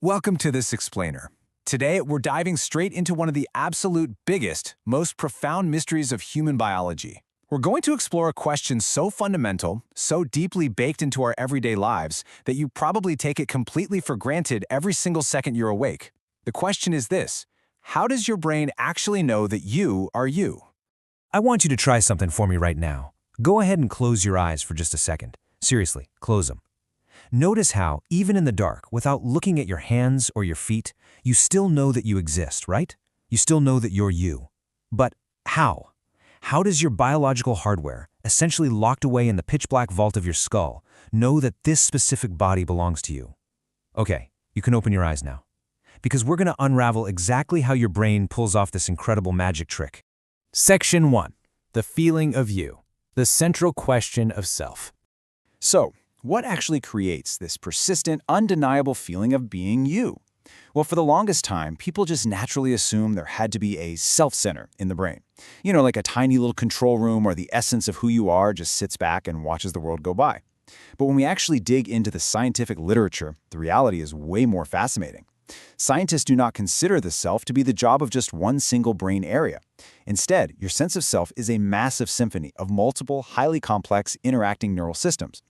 Welcome to this explainer. Today, we're diving straight into one of the absolute biggest, most profound mysteries of human biology. We're going to explore a question so fundamental, so deeply baked into our everyday lives, that you probably take it completely for granted every single second you're awake. The question is this: how does your brain actually know that you are you? I want you to try something for me right now. Go ahead and close your eyes for just a second. Seriously, close them. Notice how, even in the dark, without looking at your hands or your feet, you still know that you exist, right? You still know that you're you. But how? How does your biological hardware, essentially locked away in the pitch-black vault of your skull, know that this specific body belongs to you? Okay, you can open your eyes now. Because we're going to unravel exactly how your brain pulls off this incredible magic trick. Section 1. The feeling of you. The central question of self. So, what actually creates this persistent, undeniable feeling of being you? Well, for the longest time, people just naturally assumed there had to be a self-center in the brain. You know, like a tiny little control room where the essence of who you are just sits back and watches the world go by. But when we actually dig into the scientific literature, the reality is way more fascinating. Scientists do not consider the self to be the job of just one single brain area. Instead, your sense of self is a massive symphony of multiple, highly complex, interacting neural systems.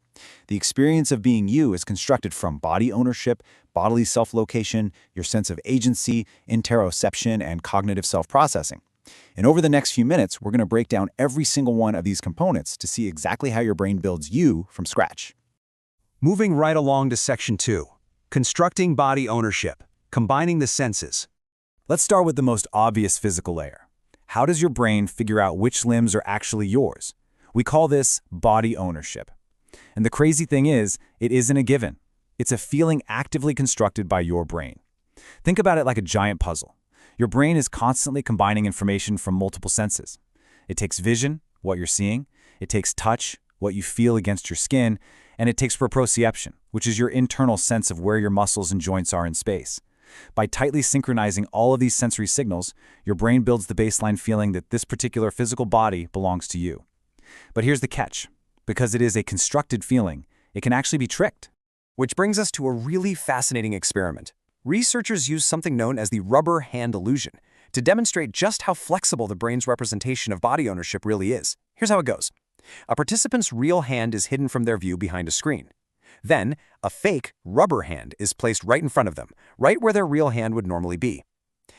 The experience of being you is constructed from body ownership, bodily self-location, your sense of agency, interoception, and cognitive self-processing. And over the next few minutes, we're going to break down every single one of these components to see exactly how your brain builds you from scratch. Moving right along to Section 2, constructing body ownership, combining the senses. Let's start with the most obvious physical layer. How does your brain figure out which limbs are actually yours? We call this body ownership. And the crazy thing is, it isn't a given. It's a feeling actively constructed by your brain. Think about it like a giant puzzle. Your brain is constantly combining information from multiple senses. It takes vision, what you're seeing. It takes touch, what you feel against your skin. And it takes proprioception, which is your internal sense of where your muscles and joints are in space. By tightly synchronizing all of these sensory signals, your brain builds the baseline feeling that this particular physical body belongs to you. But here's the catch. Because it is a constructed feeling, it can actually be tricked. Which brings us to a really fascinating experiment. Researchers use something known as the rubber hand illusion to demonstrate just how flexible the brain's representation of body ownership really is. Here's how it goes. A participant's real hand is hidden from their view behind a screen. Then, a fake rubber hand is placed right in front of them, right where their real hand would normally be.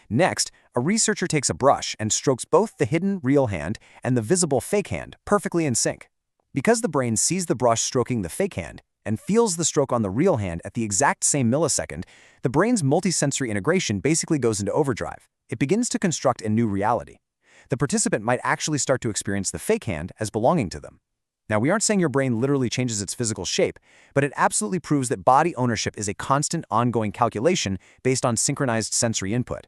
Next, a researcher takes a brush and strokes both the hidden real hand and the visible fake hand perfectly in sync. Because the brain sees the brush stroking the fake hand and feels the stroke on the real hand at the exact same millisecond, the brain's multisensory integration basically goes into overdrive. It begins to construct a new reality. The participant might actually start to experience the fake hand as belonging to them. Now, we aren't saying your brain literally changes its physical shape, but it absolutely proves that body ownership is a constant, ongoing calculation based on synchronized sensory input.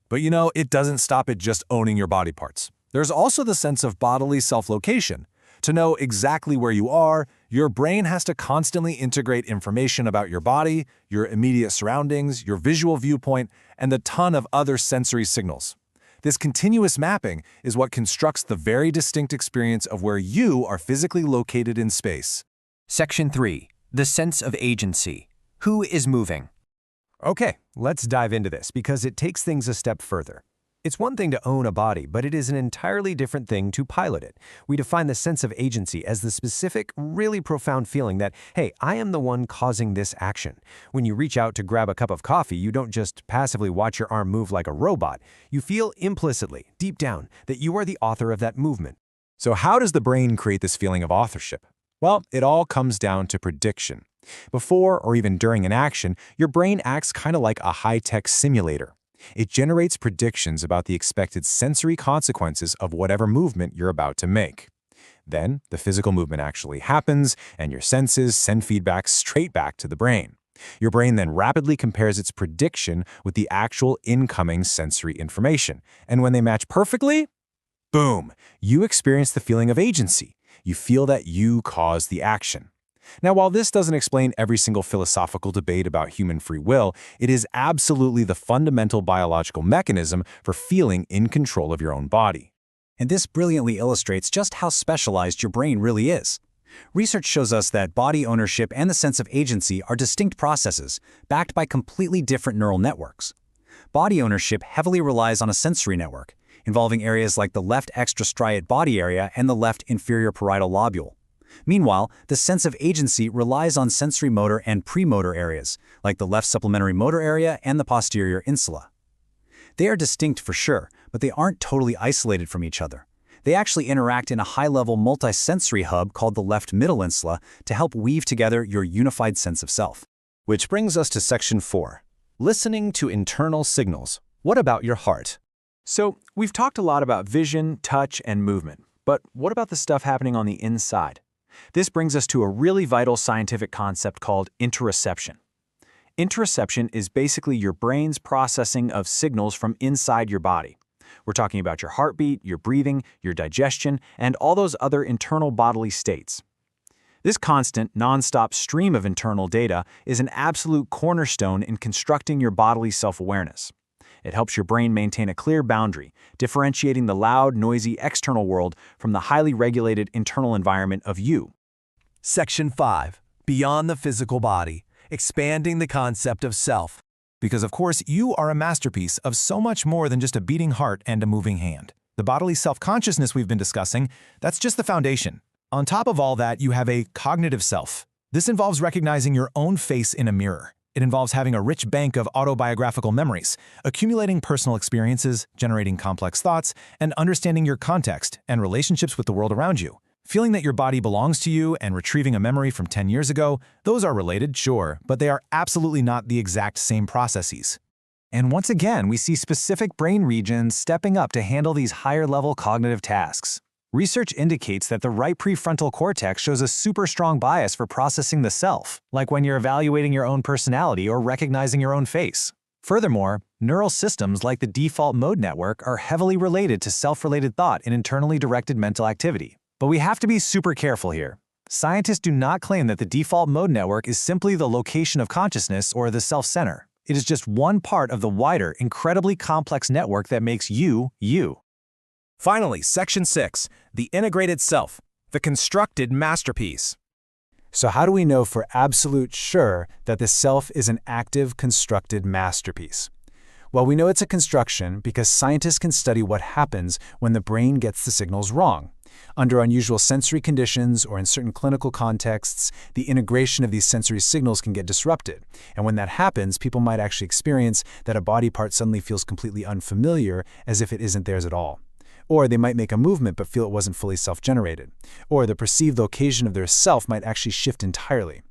But you know, it doesn't stop at just owning your body parts. There's also the sense of bodily self-location. To know exactly where you are, your brain has to constantly integrate information about your body, your immediate surroundings, your visual viewpoint, and a ton of other sensory signals. This continuous mapping is what constructs the very distinct experience of where you are physically located in space. Section 3. The sense of agency. Who is moving? Okay, let's dive into this because it takes things a step further. It's one thing to own a body, but it is an entirely different thing to pilot it. We define the sense of agency as the specific, really profound feeling that, hey, I am the one causing this action. When you reach out to grab a cup of coffee, you don't just passively watch your arm move like a robot. You feel implicitly, deep down, that you are the author of that movement. So how does the brain create this feeling of authorship? Well, it all comes down to prediction. Before or even during an action, your brain acts kind of like a high-tech simulator. It generates predictions about the expected sensory consequences of whatever movement you're about to make. Then, the physical movement actually happens, and your senses send feedback straight back to the brain. Your brain then rapidly compares its prediction with the actual incoming sensory information. And when they match perfectly, boom, you experience the feeling of agency. You feel that you caused the action. Now, while this doesn't explain every single philosophical debate about human free will, it is absolutely the fundamental biological mechanism for feeling in control of your own body. And this brilliantly illustrates just how specialized your brain really is. Research shows us that body ownership and the sense of agency are distinct processes, backed by completely different neural networks. Body ownership heavily relies on a sensory network, involving areas like the left extrastriate body area and the left inferior parietal lobule. Meanwhile, the sense of agency relies on sensory motor and premotor areas, like the left supplementary motor area and the posterior insula. They are distinct for sure, but they aren't totally isolated from each other. They actually interact in a high-level multisensory hub called the left middle insula to help weave together your unified sense of self. Which brings us to Section 4. Listening to internal signals. What about your heart? So, we've talked a lot about vision, touch, and movement, but what about the stuff happening on the inside? This brings us to a really vital scientific concept called interoception. Interoception is basically your brain's processing of signals from inside your body. We're talking about your heartbeat, your breathing, your digestion, and all those other internal bodily states. This constant, non-stop stream of internal data is an absolute cornerstone in constructing your bodily self-awareness. It helps your brain maintain a clear boundary, differentiating the loud, noisy external world from the highly regulated internal environment of you. Section 5. Beyond the physical body. Expanding the concept of self. Because of course, you are a masterpiece of so much more than just a beating heart and a moving hand. The bodily self-consciousness we've been discussing, that's just the foundation. On top of all that, you have a cognitive self. This involves recognizing your own face in a mirror. It involves having a rich bank of autobiographical memories, accumulating personal experiences, generating complex thoughts, and understanding your context and relationships with the world around you. Feeling that your body belongs to you and retrieving a memory from 10 years ago, those are related, sure, but they are absolutely not the exact same processes. And once again, we see specific brain regions stepping up to handle these higher-level cognitive tasks. Research indicates that the right prefrontal cortex shows a super strong bias for processing the self, like when you're evaluating your own personality or recognizing your own face. Furthermore, neural systems like the default mode network are heavily related to self-related thought and internally directed mental activity. But we have to be super careful here. Scientists do not claim that the default mode network is simply the location of consciousness or the self-center. It is just one part of the wider, incredibly complex network that makes you, you. Finally, Section 6. The integrated self. The constructed masterpiece. So how do we know for absolute sure that the self is an active, constructed masterpiece? Well, we know it's a construction because scientists can study what happens when the brain gets the signals wrong. Under unusual sensory conditions or in certain clinical contexts, the integration of these sensory signals can get disrupted. And when that happens, people might actually experience that a body part suddenly feels completely unfamiliar, as if it isn't theirs at all. Or they might make a movement but feel it wasn't fully self-generated. Or the perceived location of their self might actually shift entirely.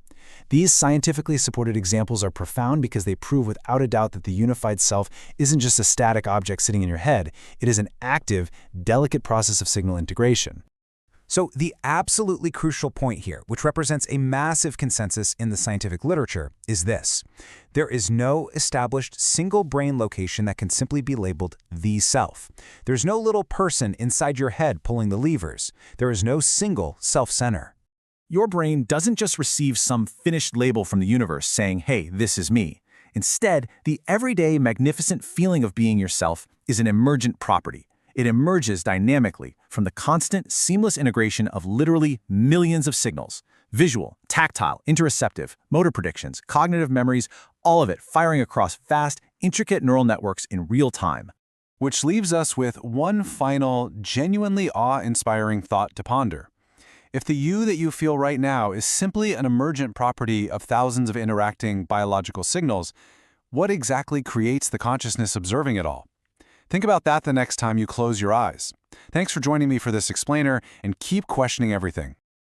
These scientifically supported examples are profound because they prove without a doubt that the unified self isn't just a static object sitting in your head, it is an active, delicate process of signal integration. So the absolutely crucial point here, which represents a massive consensus in the scientific literature, is this. There is no established single brain location that can simply be labeled the self. There's no little person inside your head pulling the levers. There is no single self-center. Your brain doesn't just receive some finished label from the universe saying, hey, this is me. Instead, the everyday magnificent feeling of being yourself is an emergent property. It emerges dynamically from the constant, seamless integration of literally millions of signals. Visual, tactile, interoceptive, motor predictions, cognitive memories, all of it firing across vast, intricate neural networks in real time. Which leaves us with one final, genuinely awe-inspiring thought to ponder. If the you that you feel right now is simply an emergent property of thousands of interacting biological signals, what exactly creates the consciousness observing it all? Think about that the next time you close your eyes. Thanks for joining me for this explainer, and keep questioning everything.